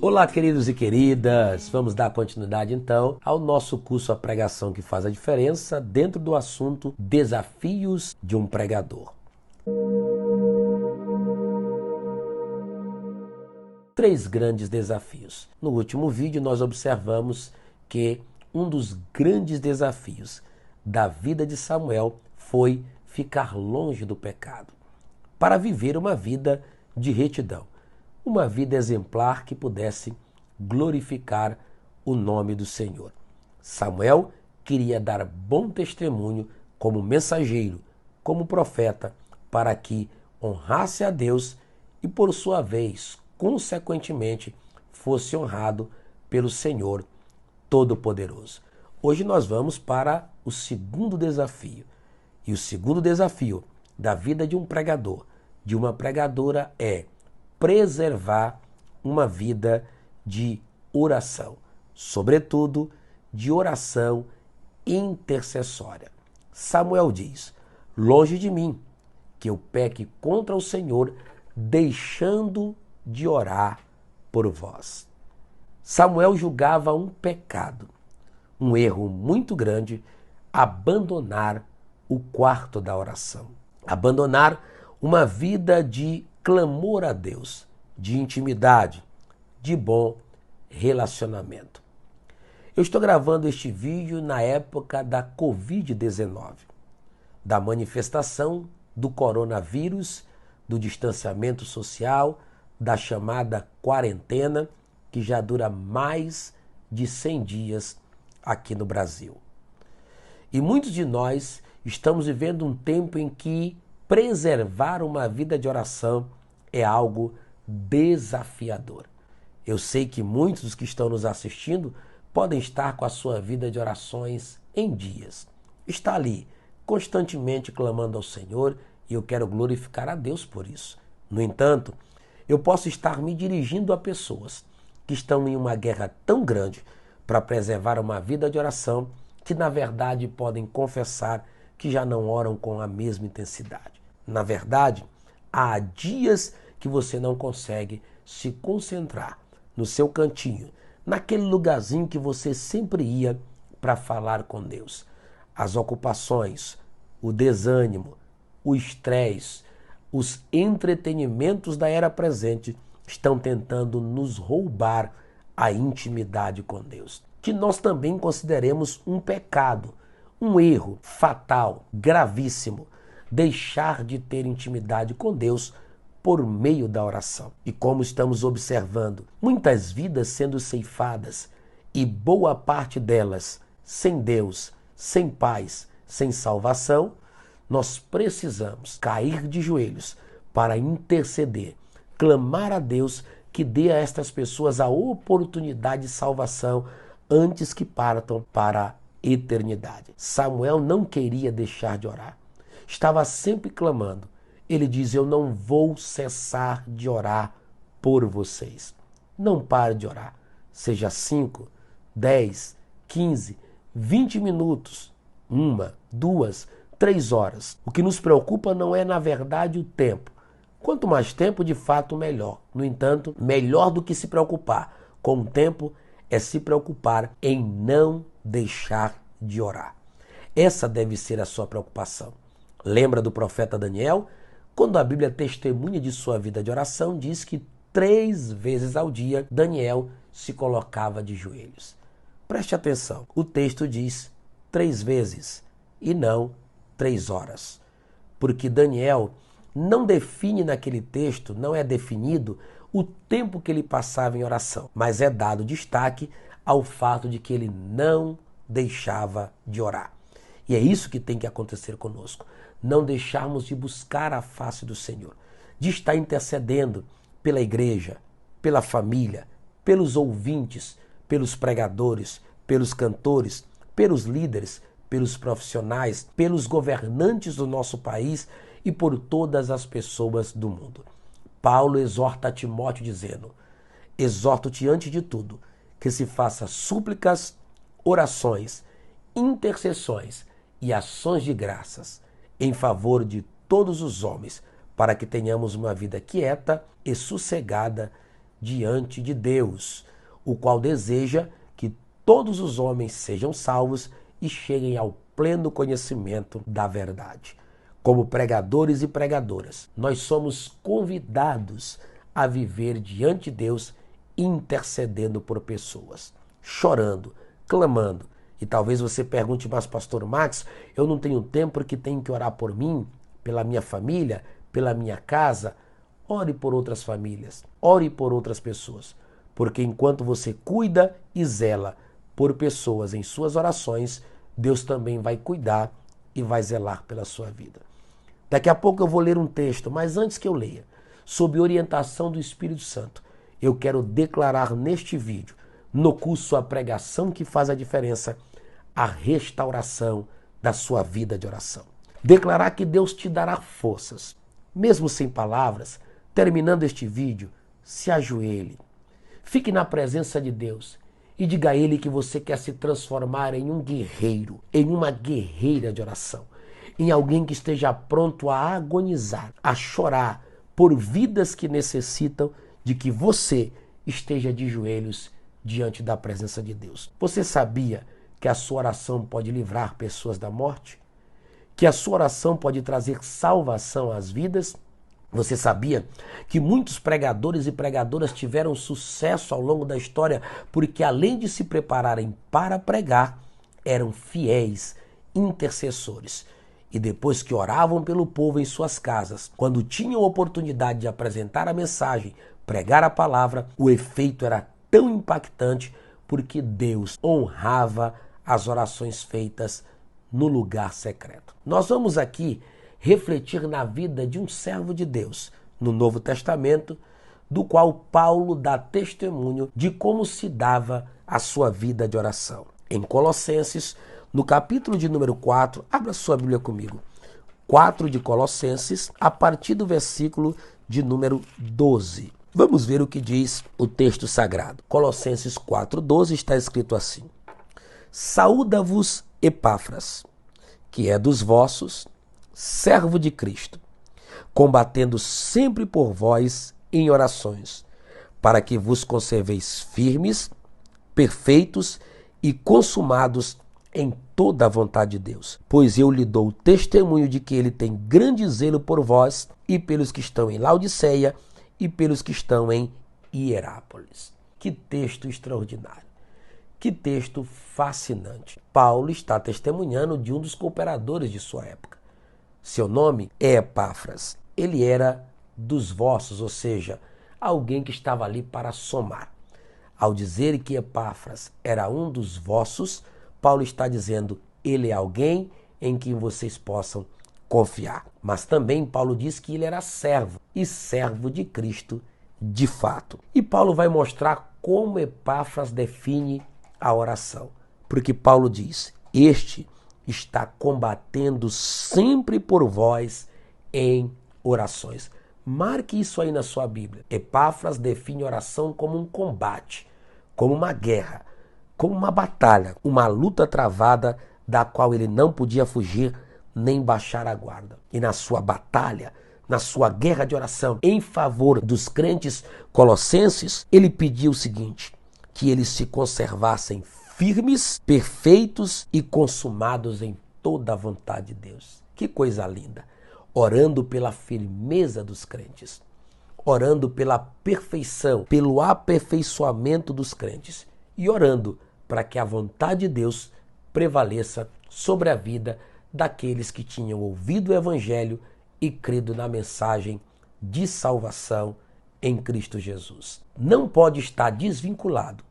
Olá, queridos e queridas! Vamos dar continuidade então ao nosso curso A Pregação que Faz a Diferença dentro do assunto Desafios de um Pregador. 3 grandes desafios. No último vídeo nós observamos que um dos grandes desafios da vida de Samuel foi ficar longe do pecado, para viver uma vida de retidão, uma vida exemplar que pudesse glorificar o nome do Senhor. Samuel queria dar bom testemunho como mensageiro, como profeta, para que honrasse a Deus e, por sua vez, consequentemente, fosse honrado pelo Senhor Todo-Poderoso. Hoje nós vamos para o segundo desafio. E o segundo desafio da vida de um pregador, de uma pregadora, é preservar uma vida de oração, sobretudo de oração intercessória. Samuel diz: longe de mim que eu peque contra o Senhor, deixando de orar por vós. Samuel julgava um pecado, um erro muito grande, abandonar o quarto da oração, abandonar uma vida de clamor a Deus, de intimidade, de bom relacionamento. Eu estou gravando este vídeo na época da Covid-19, da manifestação do coronavírus, do distanciamento social, da chamada quarentena, que já dura mais de 100 dias aqui no Brasil. E muitos de nós estamos vivendo um tempo em que preservar uma vida de oração é algo desafiador. Eu sei que muitos dos que estão nos assistindo podem estar com a sua vida de orações em dias. Está ali, constantemente clamando ao Senhor, e eu quero glorificar a Deus por isso. No entanto, eu posso estar me dirigindo a pessoas que estão em uma guerra tão grande para preservar uma vida de oração que, na verdade, podem confessar que já não oram com a mesma intensidade. Na verdade, há dias que você não consegue se concentrar no seu cantinho, naquele lugarzinho que você sempre ia para falar com Deus. As ocupações, o desânimo, o estresse, os entretenimentos da era presente estão tentando nos roubar a intimidade com Deus, que nós também consideremos um pecado, um erro fatal, gravíssimo, deixar de ter intimidade com Deus por meio da oração. E como estamos observando, muitas vidas sendo ceifadas e boa parte delas sem Deus, sem paz, sem salvação, nós precisamos cair de joelhos para interceder, clamar a Deus que dê a estas pessoas a oportunidade de salvação antes que partam para a eternidade. Samuel não queria deixar de orar. Estava sempre clamando. Ele diz: eu não vou cessar de orar por vocês. Não pare de orar. Seja 5, 10, 15, 20 minutos, 1, 2, 3 horas. O que nos preocupa não é, na verdade, o tempo. Quanto mais tempo, de fato, melhor. No entanto, melhor do que se preocupar com o tempo é se preocupar em não deixar de orar. Essa deve ser a sua preocupação. Lembra do profeta Daniel? Quando a Bíblia testemunha de sua vida de oração, diz que 3 vezes ao dia Daniel se colocava de joelhos. Preste atenção, o texto diz 3 vezes e não 3 horas. Porque Daniel não define naquele texto, não é definido o tempo que ele passava em oração, mas é dado destaque ao fato de que ele não deixava de orar. E é isso que tem que acontecer conosco. Não deixarmos de buscar a face do Senhor, de estar intercedendo pela igreja, pela família, pelos ouvintes, pelos pregadores, pelos cantores, pelos líderes, pelos profissionais, pelos governantes do nosso país e por todas as pessoas do mundo. Paulo exorta a Timóteo dizendo: exorto-te antes de tudo que se faça súplicas, orações, intercessões e ações de graças em favor de todos os homens, para que tenhamos uma vida quieta e sossegada diante de Deus, o qual deseja que todos os homens sejam salvos e cheguem ao pleno conhecimento da verdade. Como pregadores e pregadoras, nós somos convidados a viver diante de Deus intercedendo por pessoas, chorando, clamando. E talvez você pergunte, mas pastor Max, eu não tenho tempo porque tenho que orar por mim, pela minha família, pela minha casa. Ore por outras famílias, ore por outras pessoas, porque enquanto você cuida e zela por pessoas em suas orações, Deus também vai cuidar e vai zelar pela sua vida. Daqui a pouco eu vou ler um texto, mas antes que eu leia, sob orientação do Espírito Santo, eu quero declarar neste vídeo, no curso A Pregação que Faz a Diferença, a restauração da sua vida de oração. Declarar que Deus te dará forças, mesmo sem palavras. Terminando este vídeo, se ajoelhe, fique na presença de Deus e diga a Ele que você quer se transformar em um guerreiro, em uma guerreira de oração, em alguém que esteja pronto a agonizar, a chorar por vidas que necessitam de que você esteja de joelhos diante da presença de Deus. Você sabia que a sua oração pode livrar pessoas da morte? Que a sua oração pode trazer salvação às vidas? Você sabia que muitos pregadores e pregadoras tiveram sucesso ao longo da história porque, além de se prepararem para pregar, eram fiéis intercessores? E depois que oravam pelo povo em suas casas, quando tinham oportunidade de apresentar a mensagem, pregar a palavra, o efeito era tão impactante porque Deus honrava as orações feitas no lugar secreto. Nós vamos aqui refletir na vida de um servo de Deus no Novo Testamento, do qual Paulo dá testemunho de como se dava a sua vida de oração. Em Colossenses, no capítulo de número 4, abra sua Bíblia comigo, 4 de Colossenses, a partir do versículo de número 12. Vamos ver o que diz o texto sagrado. Colossenses 4:12 está escrito assim: Saúda-vos Epáfras, que é dos vossos, servo de Cristo, combatendo sempre por vós em orações, para que vos conserveis firmes, perfeitos e consumados em toda a vontade de Deus. Pois eu lhe dou testemunho de que ele tem grande zelo por vós e pelos que estão em Laodiceia e pelos que estão em Hierápolis. Que texto extraordinário. Que texto fascinante. Paulo está testemunhando de um dos cooperadores de sua época. Seu nome é Epáfras. Ele era dos vossos, ou seja, alguém que estava ali para somar. Ao dizer que Epáfras era um dos vossos, Paulo está dizendo, ele é alguém em quem vocês possam confiar. Mas também Paulo diz que ele era servo, e servo de Cristo de fato. E Paulo vai mostrar como Epáfras define a oração. Porque Paulo diz, este está combatendo sempre por vós em orações. Marque isso aí na sua Bíblia. Epáfras define oração como um combate, como uma guerra, como uma batalha, uma luta travada da qual ele não podia fugir nem baixar a guarda. E na sua batalha, na sua guerra de oração em favor dos crentes colossenses, ele pediu o seguinte, que eles se conservassem firmes, perfeitos e consumados em toda a vontade de Deus. Que coisa linda! Orando pela firmeza dos crentes, orando pela perfeição, pelo aperfeiçoamento dos crentes e orando para que a vontade de Deus prevaleça sobre a vida daqueles que tinham ouvido o Evangelho e crido na mensagem de salvação em Cristo Jesus. Não pode estar desvinculado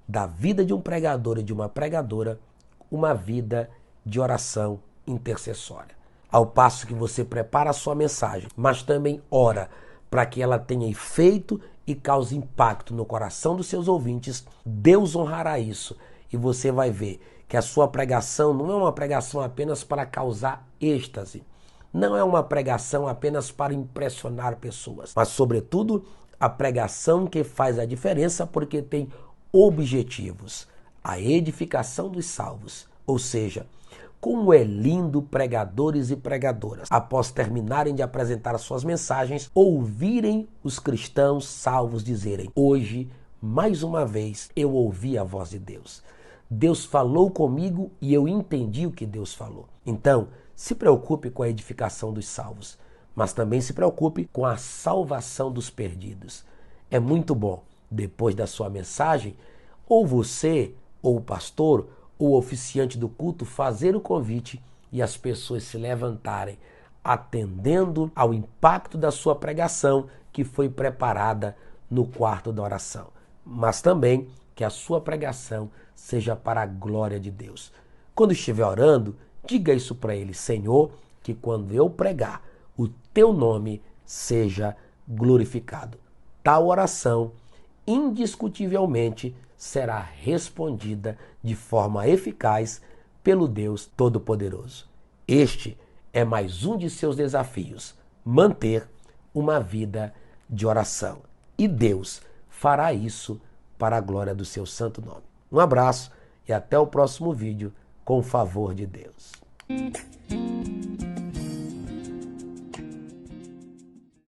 da vida de um pregador e de uma pregadora uma vida de oração intercessória. Ao passo que você prepara a sua mensagem, mas também ora para que ela tenha efeito e cause impacto no coração dos seus ouvintes, Deus honrará isso. E você vai ver que a sua pregação não é uma pregação apenas para causar êxtase, não é uma pregação apenas para impressionar pessoas, mas, sobretudo, a pregação que faz a diferença porque tem objetivos, a edificação dos salvos, ou seja, Como é lindo pregadores e pregadoras, após terminarem de apresentar as suas mensagens, ouvirem os cristãos salvos dizerem: hoje, mais uma vez, eu ouvi a voz de Deus. Deus falou comigo e eu entendi o que Deus falou. Então, se preocupe com a edificação dos salvos, mas também se preocupe com a salvação dos perdidos. É muito bom, depois da sua mensagem, ou você, ou o pastor, ou o oficiante do culto fazer o convite e as pessoas se levantarem, atendendo ao impacto da sua pregação que foi preparada no quarto da oração. Mas também que a sua pregação seja para a glória de Deus. Quando estiver orando, diga isso para ele: Senhor, que quando eu pregar, o teu nome seja glorificado. Tal oração, indiscutivelmente, será respondida de forma eficaz pelo Deus Todo-Poderoso. Este é mais um de seus desafios: manter uma vida de oração. E Deus fará isso para a glória do seu santo nome. Um abraço e até o próximo vídeo, com o favor de Deus.